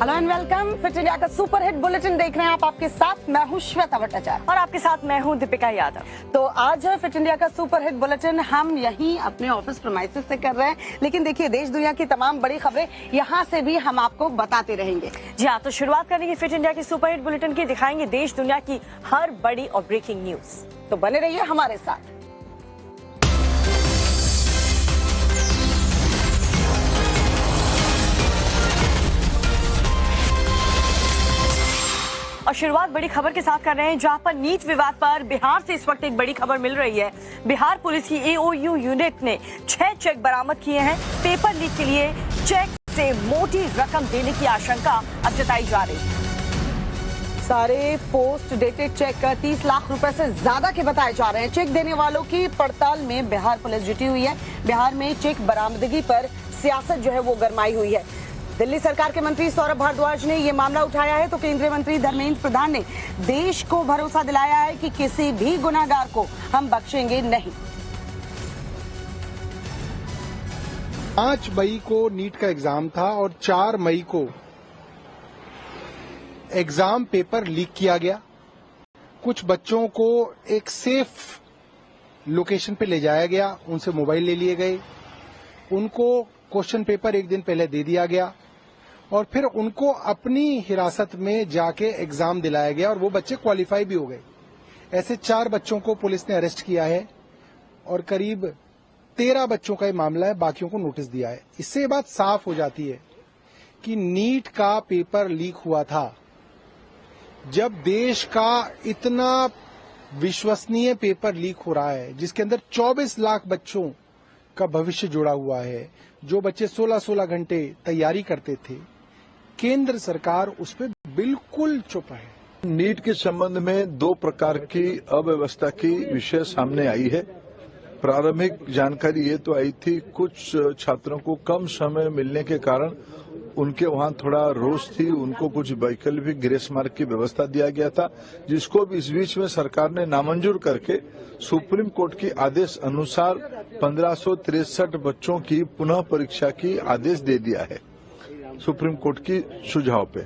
Hello and welcome. Fit India का super hit bulletin देख रहे हैं आप। आपके साथ मैं हूं श्वेता भट्टाचार्य और आपके साथ मैं हूं दीपिका यादव। तो आज फिट इंडिया का सुपर हिट बुलेटिन हम यहीं अपने ऑफिस प्रीमाइसेस से कर रहे हैं, लेकिन देखिए देश दुनिया की तमाम बड़ी खबरें यहां से भी हम आपको बताते रहेंगे। जी हाँ, तो शुरुआत करेंगे फिट इंडिया की सुपर हिट बुलेटिन की। दिखाएंगे देश दुनिया की हर बड़ी और ब्रेकिंग न्यूज। तो बने रहिए हमारे साथ। और शुरुआत बड़ी खबर के साथ कर रहे हैं, जहां पर नीट विवाद पर बिहार से इस वक्त एक बड़ी खबर मिल रही है। बिहार पुलिस की एओयू यूनिट ने 6 चेक बरामद किए हैं। पेपर लीक के लिए चेक से मोटी रकम देने की आशंका अब जताई जा रही है। सारे पोस्ट डेटेड चेक 30 लाख रुपए से ज्यादा के बताए जा रहे हैं। चेक देने वालों की पड़ताल में बिहार पुलिस जुटी हुई है। बिहार में चेक बरामदगी पर सियासत जो है वो गरमाई हुई है। दिल्ली सरकार के मंत्री सौरभ भारद्वाज ने ये मामला उठाया है तो केंद्रीय मंत्री धर्मेंद्र प्रधान ने देश को भरोसा दिलाया है कि किसी भी गुनाहगार को हम बख्शेंगे नहीं। 5 मई को नीट का एग्जाम था और 4 मई को एग्जाम पेपर लीक किया गया। कुछ बच्चों को एक सेफ लोकेशन पे ले जाया गया, उनसे मोबाइल ले लिए गए, उनको क्वेश्चन पेपर एक दिन पहले दे दिया गया और फिर उनको अपनी हिरासत में जाके एग्जाम दिलाया गया और वो बच्चे क्वालिफाई भी हो गए। ऐसे 4 बच्चों को पुलिस ने अरेस्ट किया है और करीब 13 बच्चों का ये मामला है, बाकियों को नोटिस दिया है। इससे ये बात साफ हो जाती है कि नीट का पेपर लीक हुआ था जब देश का इतना विश्वसनीय पेपर लीक हो रहा है, जिसके अंदर 24 लाख बच्चों का भविष्य जुड़ा हुआ है, जो बच्चे 16-16 घंटे तैयारी करते थे। केंद्र सरकार उस पर बिल्कुल चुप है। नीट के संबंध में 2 प्रकार की अव्यवस्था की विषय सामने आई है। प्रारंभिक जानकारी ये तो आई थी, कुछ छात्रों को कम समय मिलने के कारण उनके वहां थोड़ा रोष थी, उनको कुछ वैकल्पिक ग्रेस मार्क की व्यवस्था दिया गया था, जिसको भी इस बीच में सरकार ने नामंजूर करके सुप्रीम कोर्ट के आदेश अनुसार 1563 बच्चों की पुनः परीक्षा की आदेश दे दिया है सुप्रीम कोर्ट की सुझाव पे।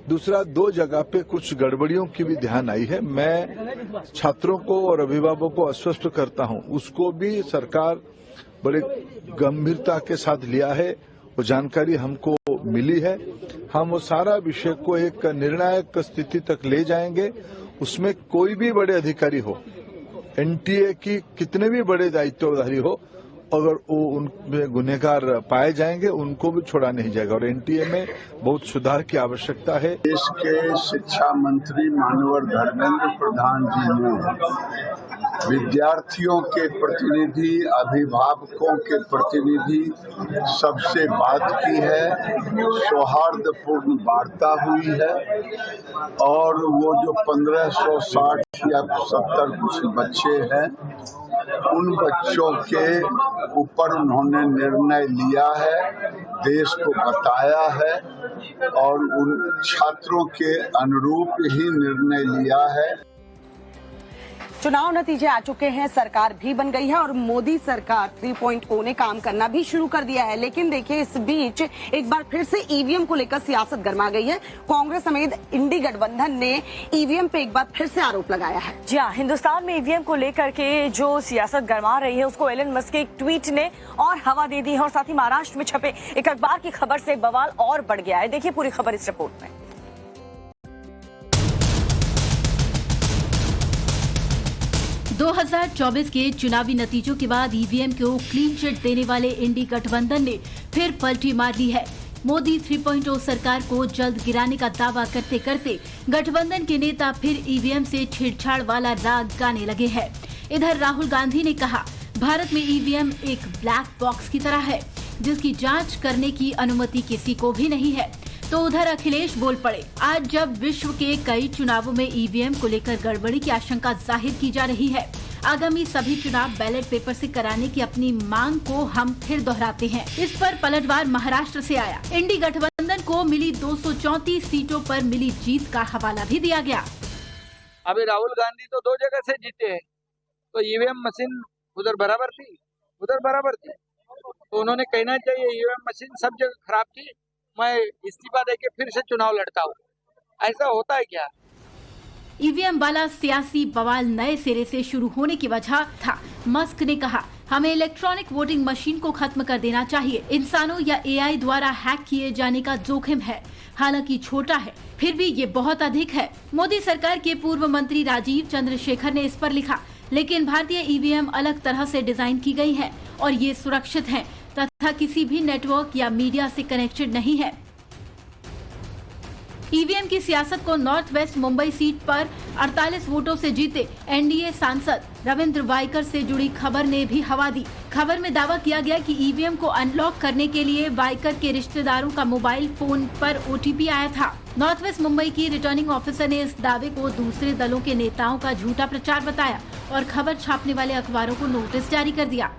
दूसरा, 2 जगह पे कुछ गड़बड़ियों की भी ध्यान आई है। मैं छात्रों को और अभिभावकों को आश्वस्त करता हूं, उसको भी सरकार बड़े गंभीरता के साथ लिया है। वो जानकारी हमको मिली है, हम वो सारा विषय को एक निर्णायक स्थिति तक ले जाएंगे। उसमें कोई भी बड़े अधिकारी हो, एनटीए की कितने भी बड़े दायित्वधारी हो, अगर वो उनमें गुनहगार पाए जाएंगे उनको भी छोड़ा नहीं जाएगा और एनटीए में बहुत सुधार की आवश्यकता है। देश के शिक्षा मंत्री माननीय धर्मेंद्र प्रधान जी ने विद्यार्थियों के प्रतिनिधि, अभिभावकों के प्रतिनिधि सबसे बात की है, सौहार्दपूर्ण वार्ता हुई है और वो जो 1560 या 70 कुछ बच्चे हैं, उन बच्चों के ऊपर उन्होंने निर्णय लिया है, देश को बताया है और उन छात्रों के अनुरूप ही निर्णय लिया है। चुनाव नतीजे आ चुके हैं, सरकार भी बन गई है और मोदी सरकार 3.0 ने काम करना भी शुरू कर दिया है। लेकिन देखिए इस बीच एक बार फिर से ईवीएम को लेकर सियासत गर्मा गई है। कांग्रेस समेत इंडी गठबंधन ने ईवीएम पे एक बार फिर से आरोप लगाया है। जी हाँ, हिंदुस्तान में ईवीएम को लेकर के जो सियासत गरमा रही है उसको एलन मस्क के एक ट्वीट ने और हवा दे दी है और साथ ही महाराष्ट्र में छपे एक अखबार की खबर से बवाल और बढ़ गया है। देखिए पूरी खबर इस रिपोर्ट में। 2024 के चुनावी नतीजों के बाद ईवीएम को क्लीन चिट देने वाले इंडी गठबंधन ने फिर पलटी मार दी है। मोदी 3.0 सरकार को जल्द गिराने का दावा करते करते गठबंधन के नेता फिर ईवीएम से छेड़छाड़ वाला राग गाने लगे हैं। इधर राहुल गांधी ने कहा, भारत में ईवीएम एक ब्लैक बॉक्स की तरह है जिसकी जांच करने की अनुमति किसी को भी नहीं है। तो उधर अखिलेश बोल पड़े, आज जब विश्व के कई चुनावों में ईवीएम को लेकर गड़बड़ी की आशंका जाहिर की जा रही है, आगामी सभी चुनाव बैलेट पेपर से कराने की अपनी मांग को हम फिर दोहराते हैं। इस पर पलटवार महाराष्ट्र से आया। इंडी गठबंधन को मिली 234 सीटों पर मिली जीत का हवाला भी दिया गया। अभी राहुल गांधी तो 2 जगह से जीते हैं, तो ईवीएम मशीन उधर बराबर थी, तो उन्होंने कहना चाहिए ईवीएम मशीन सब जगह खराब थी, मैं इस्तीफा देके फिर से चुनाव लड़ता हूँ। ऐसा होता है क्या? ईवीएम वाला सियासी बवाल नए सिरे से शुरू होने की वजह था। मस्क ने कहा, हमें इलेक्ट्रॉनिक वोटिंग मशीन को खत्म कर देना चाहिए। इंसानों या एआई द्वारा हैक किए जाने का जोखिम है, हालांकि छोटा है, फिर भी ये बहुत अधिक है। मोदी सरकार के पूर्व मंत्री राजीव चंद्रशेखर ने इस पर लिखा, लेकिन भारतीय ईवीएम अलग तरह से डिजाइन की गई है और ये सुरक्षित हैं तथा किसी भी नेटवर्क या मीडिया से कनेक्टेड नहीं है। ईवीएम की सियासत को नॉर्थ वेस्ट मुंबई सीट पर 48 वोटों से जीते एनडीए सांसद रविंद्र वाइकर से जुड़ी खबर ने भी हवा दी। खबर में दावा किया गया कि ईवीएम को अनलॉक करने के लिए वाइकर के रिश्तेदारों का मोबाइल फोन पर ओटीपी आया था। नॉर्थ वेस्ट मुंबई की रिटर्निंग ऑफिसर ने इस दावे को दूसरे दलों के नेताओं का झूठा प्रचार बताया और खबर छापने वाले अखबारों को नोटिस जारी कर दिया।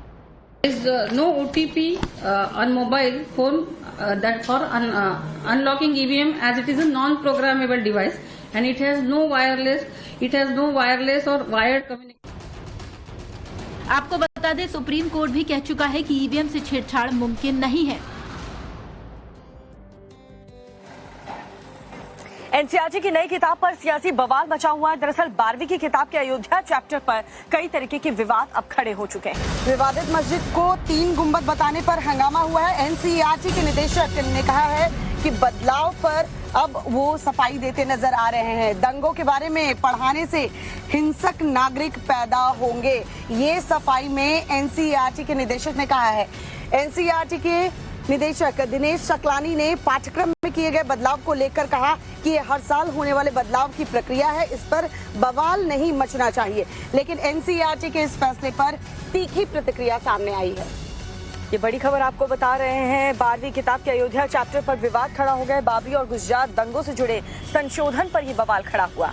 There is no OTP on mobile phone that for unlocking EVM, as it is a non-programmable device and it has no wireless or wired communication. आपको बता दें, सुप्रीम कोर्ट भी कह चुका है कि ईवीएम से छेड़छाड़ मुमकिन नहीं है। एनसीईआरटी की नई किताब पर सियासी बवाल मचा हुआ है। दरअसल 12वीं की किताब के अयोध्या चैप्टर पर कई तरीके के विवाद अब खड़े हो चुके हैं। विवादित मस्जिद को 3 गुंबद बताने पर हंगामा हुआ है। एनसीईआरटी के निदेशक ने कहा है कि बदलाव पर अब वो सफाई देते नजर आ रहे हैं। दंगों के बारे में पढ़ाने से हिंसक नागरिक पैदा होंगे, ये सफाई में एनसीईआरटी के निदेशक ने कहा है। एनसीईआरटी के निदेशक दिनेश सकलानी ने पाठ्यक्रम में किए गए बदलाव को लेकर कहा कि ये हर साल होने वाले बदलाव की प्रक्रिया है, इस पर बवाल नहीं मचना चाहिए। लेकिन एनसीईआरटी के इस फैसले पर तीखी प्रतिक्रिया सामने आई है। ये बड़ी खबर आपको बता रहे हैं। 12वीं किताब के अयोध्या चैप्टर पर विवाद खड़ा हो गया। बाबरी और गुजरात दंगों से जुड़े संशोधन पर ही बवाल खड़ा हुआ।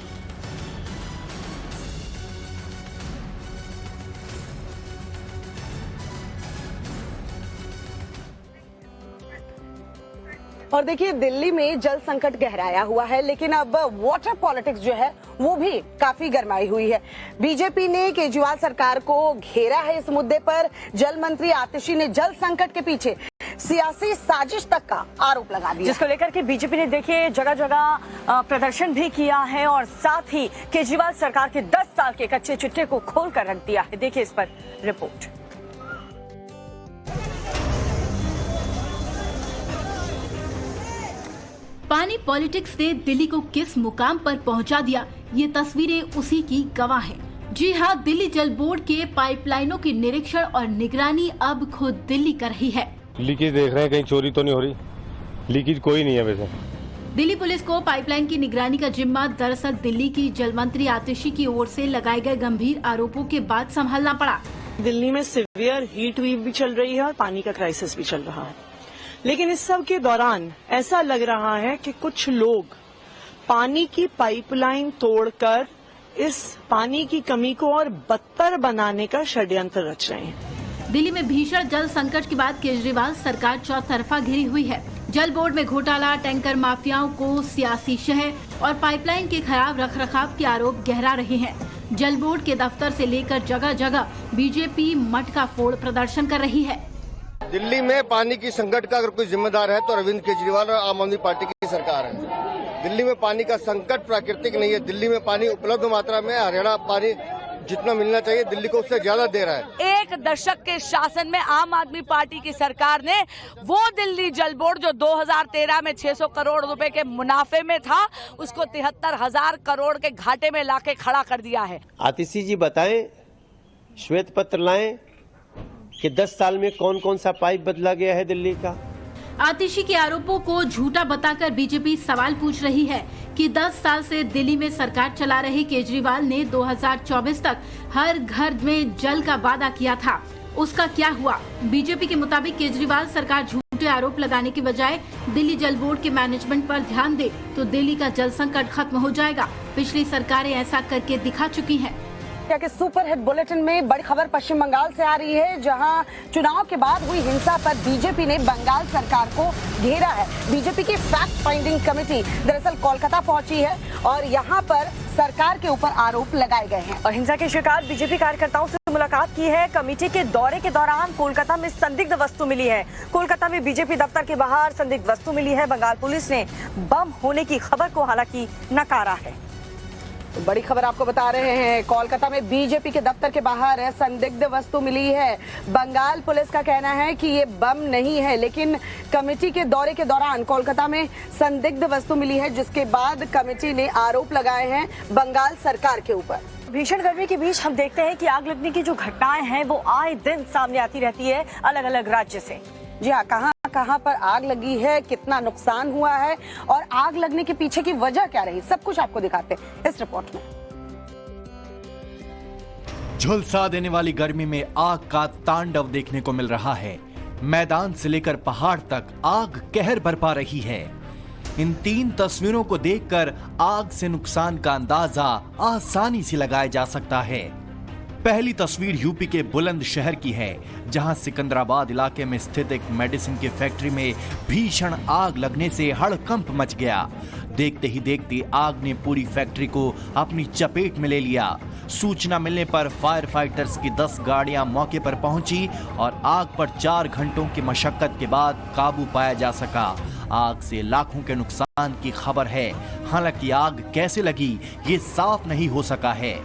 और देखिए, दिल्ली में जल संकट गहराया हुआ है, लेकिन अब वाटर पॉलिटिक्स जो है वो भी काफी गरमाई हुई है। बीजेपी ने केजरीवाल सरकार को घेरा है इस मुद्दे पर। जल मंत्री आतिशी ने जल संकट के पीछे सियासी साजिश तक का आरोप लगा दिया, जिसको लेकर के बीजेपी ने देखिए जगह जगह प्रदर्शन भी किया है और साथ ही केजरीवाल सरकार के 10 साल के कच्चे चिट्ठे को खोल कर रख दिया है। देखिए इस पर रिपोर्ट। पानी पॉलिटिक्स ने दिल्ली को किस मुकाम पर पहुंचा दिया, ये तस्वीरें उसी की गवाह हैं। जी हां, दिल्ली जल बोर्ड के पाइपलाइनों की निरीक्षण और निगरानी अब खुद दिल्ली कर रही है। लीकेज देख रहे हैं, कहीं चोरी तो नहीं हो रही? लीकेज कोई नहीं है वैसे। दिल्ली पुलिस को पाइपलाइन की निगरानी का जिम्मा दरअसल दिल्ली की जल मंत्री आतिशी की ओर से लगाए गए गंभीर आरोपों के बाद संभालना पड़ा। दिल्ली में सीवियर हीट वेव भी चल रही है और पानी का क्राइसिस भी चल रहा है, लेकिन इस सब के दौरान ऐसा लग रहा है कि कुछ लोग पानी की पाइपलाइन तोड़कर इस पानी की कमी को और बदतर बनाने का षड्यंत्र रच रहे हैं। दिल्ली में भीषण जल संकट के बाद केजरीवाल सरकार चौतरफा घिरी हुई है। जल बोर्ड में घोटाला, टैंकर माफियाओं को सियासी शह और पाइपलाइन के खराब रखरखाव के आरोप गहरा रहे हैं। जल बोर्ड के दफ्तर से लेकर जगह जगह बीजेपी मटका फोड़ प्रदर्शन कर रही है। दिल्ली में पानी की संकट का अगर कोई जिम्मेदार है तो अरविंद केजरीवाल और आम आदमी पार्टी की सरकार है। दिल्ली में पानी का संकट प्राकृतिक नहीं है। दिल्ली में पानी उपलब्ध मात्रा में, हरियाणा पानी जितना मिलना चाहिए दिल्ली को उससे ज्यादा दे रहा है। 1 दशक के शासन में आम आदमी पार्टी की सरकार ने वो दिल्ली जल बोर्ड जो 2013 में 600 करोड़ रुपए के मुनाफे में था, उसको 73,000 करोड़ के घाटे में लाके खड़ा कर दिया है। आतिशी जी बताएं, श्वेत पत्र लाएं कि 10 साल में कौन कौन सा पाइप बदला गया है दिल्ली का। आतिशी के आरोपों को झूठा बताकर बीजेपी सवाल पूछ रही है कि 10 साल से दिल्ली में सरकार चला रहे केजरीवाल ने 2024 तक हर घर में जल का वादा किया था, उसका क्या हुआ? बीजेपी के मुताबिक केजरीवाल सरकार झूठे आरोप लगाने की बजाय दिल्ली जल बोर्ड के मैनेजमेंट पर ध्यान दे तो दिल्ली का जल संकट खत्म हो जाएगा। पिछली सरकारें ऐसा करके दिखा चुकी हैं। या के सुपरहिट बुलेटिन में बड़ी खबर पश्चिम बंगाल से आ रही है, जहां चुनाव के बाद हुई हिंसा पर बीजेपी ने बंगाल सरकार को घेरा है। बीजेपी की फैक्ट फाइंडिंग कमेटी दरअसल कोलकाता पहुंची है और यहां पर सरकार के ऊपर आरोप लगाए गए हैं और हिंसा के शिकार बीजेपी कार्यकर्ताओं से मुलाकात की है। कमेटी के दौरे के दौरान कोलकाता में संदिग्ध वस्तु मिली है। कोलकाता में बीजेपी दफ्तर के बाहर संदिग्ध वस्तु मिली है। बंगाल पुलिस ने बम होने की खबर को हालांकि नकारा है। तो बड़ी खबर आपको बता रहे हैं, कोलकाता में बीजेपी के दफ्तर के बाहर संदिग्ध वस्तु मिली है। बंगाल पुलिस का कहना है कि ये बम नहीं है, लेकिन कमेटी के दौरे के दौरान कोलकाता में संदिग्ध वस्तु मिली है, जिसके बाद कमेटी ने आरोप लगाए हैं बंगाल सरकार के ऊपर। भीषण गर्मी के बीच हम देखते हैं कि आग लगने की जो घटनाएं हैं वो आए दिन सामने आती रहती है अलग अलग राज्य से। जी हाँ, कहाँ पर आग लगी है, कितना नुकसान हुआ है और आग लगने के पीछे की वजह क्या रही, सब कुछ आपको दिखाते हैं इस रिपोर्ट में। झुलसा देने वाली गर्मी में आग का तांडव देखने को मिल रहा है। मैदान से लेकर पहाड़ तक आग कहर बरपा रही है। इन 3 तस्वीरों को देखकर आग से नुकसान का अंदाजा आसानी से लगाया जा सकता है। पहली तस्वीर यूपी के बुलंदशहर की है, जहां सिकंदराबाद इलाके में स्थित एक मेडिसिन की फैक्ट्री में भीषण आग लगने से हड़कंप मच गया। देखते ही देखते आग ने पूरी फैक्ट्री को अपनी चपेट में ले लिया। सूचना मिलने पर फायर फाइटर्स की 10 गाड़ियां मौके पर पहुंची और आग पर 4 घंटों की मशक्कत के बाद काबू पाया जा सका। आग से लाखों के नुकसान की खबर है, हालांकि आग कैसे लगी ये साफ नहीं हो सका है।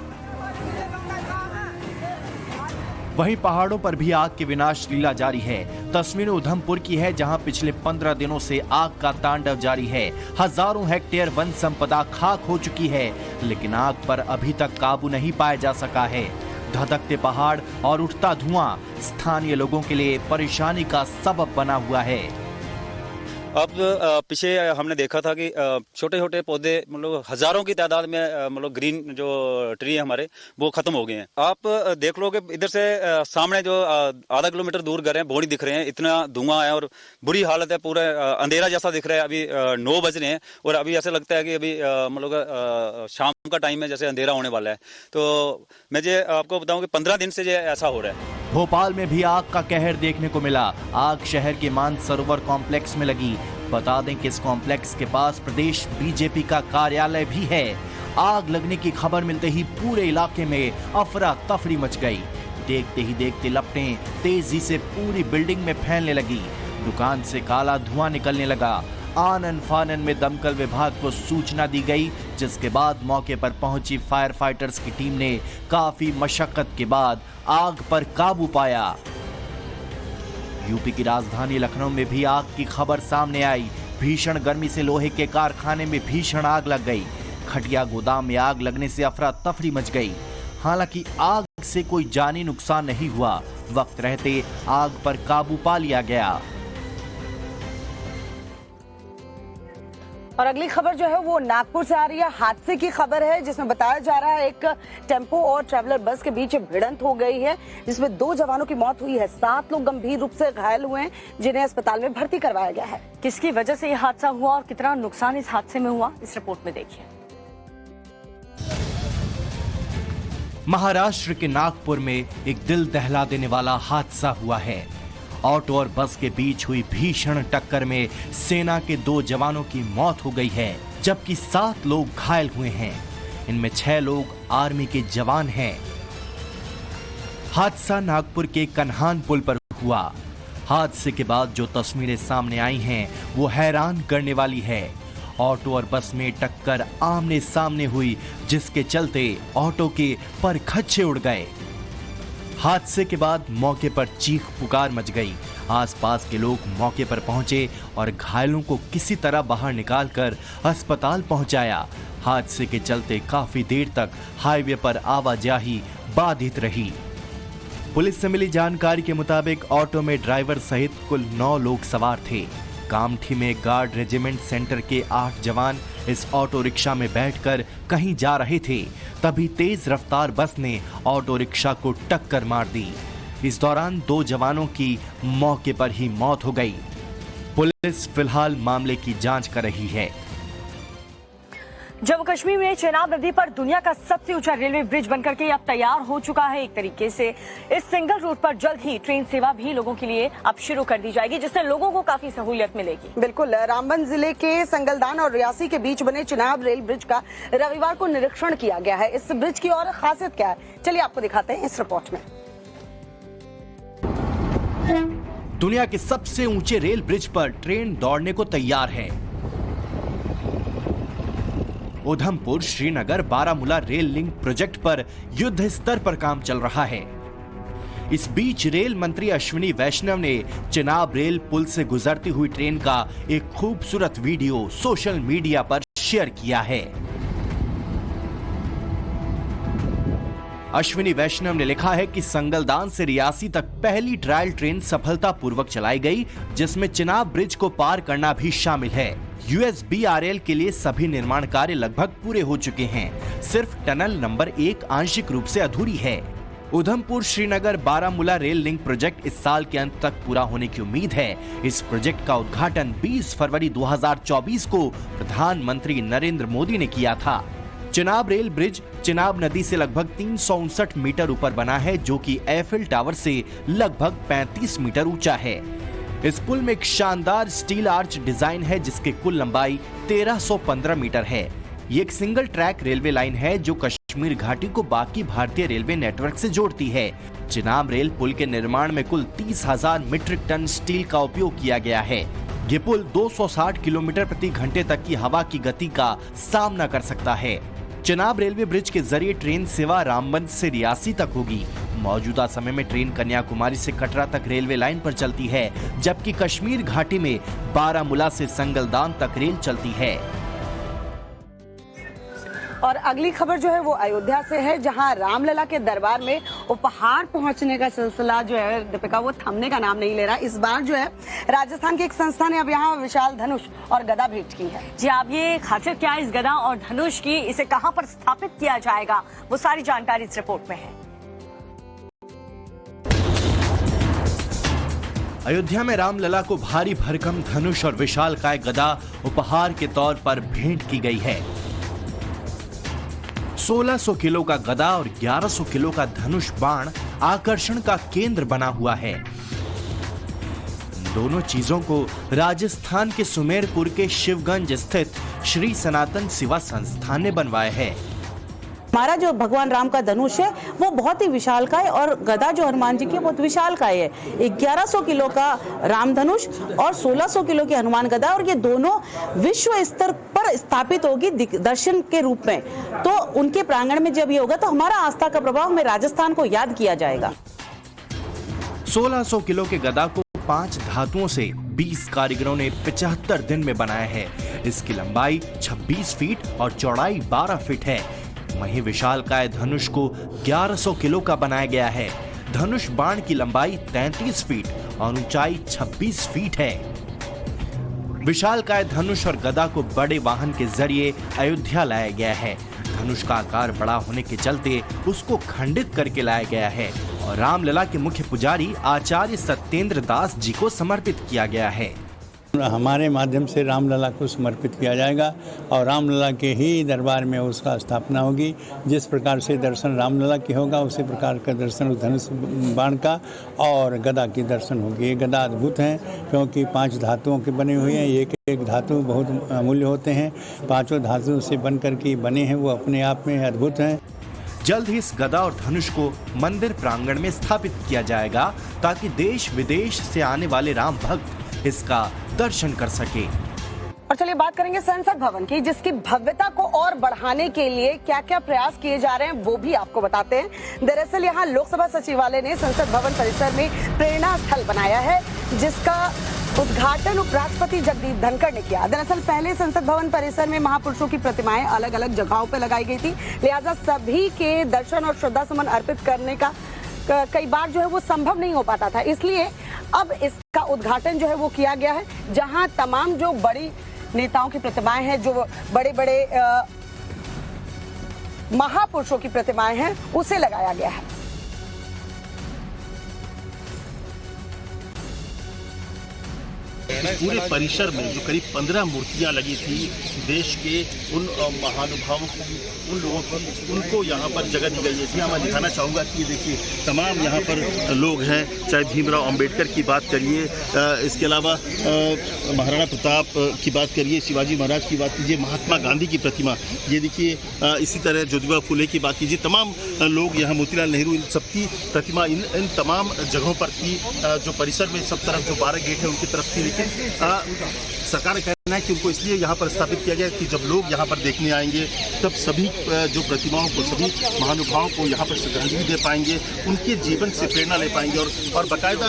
वहीं पहाड़ों पर भी आग की विनाश लीला जारी है। तस्वीरें उधमपुर की है, जहां पिछले 15 दिनों से आग का तांडव जारी है। हजारों हेक्टेयर वन संपदा खाक हो चुकी है, लेकिन आग पर अभी तक काबू नहीं पाया जा सका है। धधकते पहाड़ और उठता धुआं स्थानीय लोगों के लिए परेशानी का सबब बना हुआ है। अब पीछे हमने देखा था कि छोटे छोटे पौधे मतलब हजारों की तादाद में मतलब ग्रीन जो ट्री है हमारे वो खत्म हो गए हैं। आप देख लो कि इधर से सामने जो आधा किलोमीटर दूर घर हैं बोड़ी दिख रहे हैं, इतना धुआं है और बुरी हालत है, पूरा अंधेरा जैसा दिख रहा है। अभी 9 बज रहे हैं और अभी ऐसा लगता है कि अभी मतलब शाम का टाइम है, जैसे अंधेरा होने वाला है। तो मैं जो आपको बताऊं कि 15 दिन से ऐसा हो रहा है। भोपाल में भी आग का कहर देखने को मिला। आग शहर के मानसरोवर कॉम्प्लेक्स में लगी। बता दें कि इस कॉम्प्लेक्स के पास प्रदेश बीजेपी का कार्यालय भी है। आग लगने की खबर मिलते ही पूरे इलाके में अफरा तफरी मच गई। देखते ही देखते लपटें तेजी से पूरी बिल्डिंग में फैलने लगी। दुकान से काला धुआं निकलने लगा। आनन फानन में दमकल विभाग को सूचना दी गई, जिसके बाद मौके पर पहुंची फायर फाइटर्स की टीम ने काफी मशक्कत के बाद आग पर काबू पाया। यूपी की राजधानी लखनऊ में भी आग की खबर सामने आई। भीषण गर्मी से लोहे के कारखाने में भीषण आग लग गई। खटिया गोदाम में आग लगने से अफरा तफरी मच गई। हालांकि आग से कोई जानी नुकसान नहीं हुआ। वक्त रहते आग पर काबू पा लिया गया। और अगली खबर जो है वो नागपुर से आ रही है। हादसे की खबर है, जिसमें बताया जा रहा है एक टेम्पो और ट्रैवलर बस के बीच भिड़ंत हो गई है, जिसमें 2 जवानों की मौत हुई है। 7 लोग गंभीर रूप से घायल हुए हैं, जिन्हें अस्पताल में भर्ती करवाया गया है। किसकी वजह से यह हादसा हुआ और कितना नुकसान इस हादसे में हुआ, इस रिपोर्ट में देखिए। महाराष्ट्र के नागपुर में एक दिल दहला देने वाला हादसा हुआ है। ऑटो और बस के बीच हुई भीषण टक्कर में सेना के 2 जवानों की मौत हो गई है, जबकि 7 लोग घायल हुए हैं। इनमें 6 लोग आर्मी के जवान हैं। हादसा नागपुर के कन्हान पुल पर हुआ। हादसे के बाद जो तस्वीरें सामने आई हैं वो हैरान करने वाली है। ऑटो और बस में टक्कर आमने सामने हुई, जिसके चलते ऑटो के परखच्चे उड़ गए। हादसे के बाद मौके पर चीख पुकार मच गई। आसपास के लोग मौके पर पहुंचे और घायलों को किसी तरह बाहर निकालकर अस्पताल पहुंचाया। हादसे के चलते काफी देर तक हाईवे पर आवाजाही बाधित रही। पुलिस से मिली जानकारी के मुताबिक ऑटो में ड्राइवर सहित कुल 9 लोग सवार थे। कामठी में गार्ड रेजिमेंट सेंटर के 8 जवान इस ऑटो रिक्शा में बैठकर कहीं जा रहे थे, तभी तेज रफ्तार बस ने ऑटो रिक्शा को टक्कर मार दी। इस दौरान 2 जवानों की मौके पर ही मौत हो गई। पुलिस फिलहाल मामले की जांच कर रही है। जम्मू कश्मीर में चेनाब नदी पर दुनिया का सबसे ऊंचा रेलवे ब्रिज बनकर के अब तैयार हो चुका है। एक तरीके से इस सिंगल रूट पर जल्द ही ट्रेन सेवा भी लोगों के लिए अब शुरू कर दी जाएगी, जिससे लोगों को काफी सहूलियत मिलेगी। बिल्कुल, रामबन जिले के संगलदान और रियासी के बीच बने चेनाब रेल ब्रिज का रविवार को निरीक्षण किया गया है। इस ब्रिज की और खासियत क्या है, चलिए आपको दिखाते हैं इस रिपोर्ट में। दुनिया के सबसे ऊंचे रेल ब्रिज पर ट्रेन दौड़ने को तैयार है। Udhampur Srinagar Baramulla rail link project पर युद्ध स्तर पर काम चल रहा है। इस बीच रेल मंत्री अश्विनी वैष्णव ने चेनाब रेल पुल से गुजरती हुई ट्रेन का एक खूबसूरत वीडियो सोशल मीडिया पर शेयर किया है। अश्विनी वैष्णव ने लिखा है कि संगलदान से रियासी तक पहली ट्रायल ट्रेन सफलतापूर्वक चलाई गई, जिसमें चेनाब ब्रिज को पार करना भी शामिल है। USBRL के लिए सभी निर्माण कार्य लगभग पूरे हो चुके हैं। सिर्फ टनल नंबर 1 आंशिक रूप से अधूरी है। Udhampur Srinagar Baramulla rail link project इस साल के अंत तक पूरा होने की उम्मीद है। इस प्रोजेक्ट का उद्घाटन 20 फरवरी 2024 को प्रधानमंत्री नरेंद्र मोदी ने किया था। चेनाब रेल ब्रिज चेनाब नदी से लगभग 359 मीटर ऊपर बना है, जो कि एफिल टावर से लगभग 35 मीटर ऊंचा है। इस पुल में एक शानदार स्टील आर्च डिजाइन है, जिसकी कुल लंबाई 1315 मीटर है। ये एक सिंगल ट्रैक रेलवे लाइन है जो कश्मीर घाटी को बाकी भारतीय रेलवे नेटवर्क से जोड़ती है। चेनाब रेल पुल के निर्माण में कुल 30,000 मीट्रिक टन स्टील का उपयोग किया गया है। ये पुल 260 किलोमीटर प्रति घंटे तक की हवा की गति का सामना कर सकता है। चेनाब रेलवे ब्रिज के जरिए ट्रेन सेवा रामबन से रियासी तक होगी। मौजूदा समय में ट्रेन कन्याकुमारी से कटरा तक रेलवे लाइन पर चलती है, जबकि कश्मीर घाटी में बारामूला से संगलदान तक रेल चलती है। और अगली खबर जो है वो अयोध्या से है, जहां रामलला के दरबार में उपहार पहुंचने का सिलसिला जो है दीपिका वो थमने का नाम नहीं ले रहा। इस बार जो है राजस्थान की एक संस्था ने अब यहाँ विशाल धनुष और गदा भेंट की है। जी, आप ये खासियत क्या है इस गदा और धनुष की, इसे कहां पर स्थापित किया जाएगा, वो सारी जानकारी इस रिपोर्ट में है। अयोध्या में रामलला को भारी भरकम धनुष और विशालकाय गदा उपहार के तौर पर भेंट की गई है। 1600 किलो का गदा और 1100 किलो का धनुष बाण आकर्षण का केंद्र बना हुआ है। दोनों चीजों को राजस्थान के सुमेरपुर के शिवगंज स्थित श्री सनातन सेवा संस्थान ने बनवाया है। हमारा जो भगवान राम का धनुष है वो बहुत ही विशालकाय और गदा जो हनुमान जी की बहुत विशालकाय है। 1100 किलो का राम धनुष और 1600 किलो की हनुमान गदा, और ये दोनों विश्व स्तर पर स्थापित होगी दर्शन के रूप में। तो उनके प्रांगण में जब ये होगा तो हमारा आस्था का प्रभाव हमें राजस्थान को याद किया जाएगा। 1600 किलो के गदा को 5 धातुओं से 20 कारीगरों ने 75 दिन में बनाया है। इसकी लंबाई 26 फीट और चौड़ाई 12 फीट है। वहीं विशालकाय धनुष को 1100 किलो का बनाया गया है। धनुष बाण की लंबाई 33 फीट और ऊंचाई 26 फीट है। विशालकाय धनुष और गदा को बड़े वाहन के जरिए अयोध्या लाया गया है। धनुष का आकार बड़ा होने के चलते उसको खंडित करके लाया गया है और रामलला के मुख्य पुजारी आचार्य सत्येंद्र दास जी को समर्पित किया गया है। हमारे माध्यम से रामलला को समर्पित किया जाएगा और रामलला के ही दरबार में उसका स्थापना होगी। जिस प्रकार से दर्शन रामलला की होगा उसी प्रकार का दर्शन धनुष बाण का और गदा की दर्शन होगी। ये गदा अद्भुत हैं क्योंकि 5 धातुओं के बने हुए हैं। एक एक धातु बहुत अमूल्य होते हैं। 5 धातुओं से बन करके बने हैं, वो अपने आप में अद्भुत हैं। जल्द ही इस गदा और धनुष को मंदिर प्रांगण में स्थापित किया जाएगा ताकि देश विदेश से आने वाले राम भक्त इसका दर्शन कर सके। और चलिए बात करेंगे संसद भवन की, जिसकी भव्यता को और बढ़ाने के लिए क्या क्या प्रयास किए जा रहे हैं वो भी आपको बताते हैं। दरअसल यहाँ लोकसभा सचिवालय ने संसद भवन परिसर में प्रेरणा स्थल बनाया है, जिसका उद्घाटन उपराष्ट्रपति जगदीप धनखड़ ने किया। दरअसल पहले संसद भवन परिसर में महापुरुषों की प्रतिमाएं अलग अलग जगहों पर लगाई गई थी, लिहाजा सभी के दर्शन और श्रद्धा सुमन अर्पित करने का कई बार जो है वो संभव नहीं हो पाता था। इसलिए अब इसका उद्घाटन जो है वो किया गया है, जहां तमाम जो बड़ी नेताओं की प्रतिमाएं हैं, जो बड़े बड़े महापुरुषों की प्रतिमाएं हैं, उसे लगाया गया है। इस पूरे परिसर में जो करीब 15 मूर्तियां लगी थी देश के उन महानुभावों को, उन लोगों को, उनको यहाँ पर जगह दी गई है। जी मैं दिखाना चाहूँगा कि देखिए तमाम यहाँ पर लोग हैं, चाहे भीमराव अंबेडकर की बात करिए, इसके अलावा महाराणा प्रताप की बात करिए, शिवाजी महाराज की बात कीजिए, महात्मा गांधी की प्रतिमा, ये देखिए, इसी तरह ज्योतिबा फुले की बात कीजिए, तमाम लोग यहाँ, मोतीलाल नेहरू, इन सबकी प्रतिमा इन तमाम जगहों पर थी। जो परिसर में सब तरफ जो 12 गेट है उनकी तरफ थी, लेकिन सरकार का कहना है कि उनको इसलिए यहाँ पर स्थापित किया गया कि जब लोग यहाँ पर देखने आएंगे तब सभी जो प्रतिमाओं को, सभी महानुभावों को यहाँ पर श्रद्धांजलि दे पाएंगे, उनके जीवन से प्रेरणा ले पाएंगे। और बाकायदा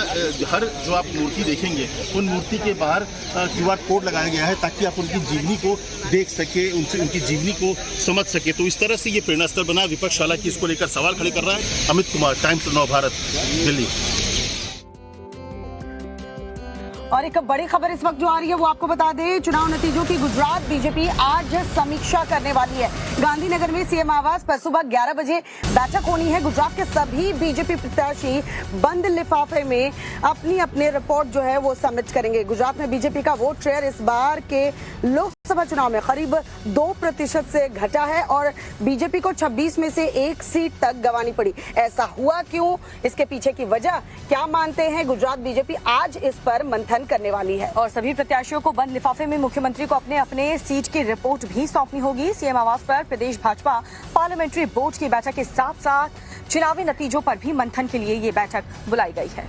हर जो आप मूर्ति देखेंगे उन मूर्ति के बाहर QR कोड लगाया गया है ताकि आप उनकी जीवनी को देख सके, उनसे उनकी जीवनी को समझ सके। तो इस तरह से ये प्रेरणा स्तर बना। विपक्ष हालांकि इसको लेकर सवाल खड़े कर रहा है। अमित कुमार, टाइम्स नव भारत, दिल्ली। और एक बड़ी खबर इस वक्त जो आ रही है वो आपको बता दें, चुनाव नतीजों की गुजरात बीजेपी आज समीक्षा करने वाली है। गांधीनगर में सीएम आवास पर सुबह 11 बजे बैठक होनी है। गुजरात के सभी बीजेपी प्रत्याशी बंद लिफाफे में अपनी अपने रिपोर्ट जो है वो सबमिट करेंगे। गुजरात में बीजेपी का वोट शेयर इस बार के लोकसभा चुनाव में करीब 2% से घटा है और बीजेपी को 26 में से 1 सीट तक गंवानी पड़ी। ऐसा हुआ क्यों, इसके पीछे की वजह क्या मानते हैं गुजरात बीजेपी, आज इस पर मंथन करने वाली है। और सभी प्रत्याशियों को बंद लिफाफे में मुख्यमंत्री को अपने अपने सीट की रिपोर्ट भी सौंपनी होगी। सीएम आवास पर प्रदेश भाजपा पार्लियामेंट्री बोर्ड की बैठक के साथ साथ चुनावी नतीजों पर भी मंथन के लिए ये बैठक बुलाई गई है।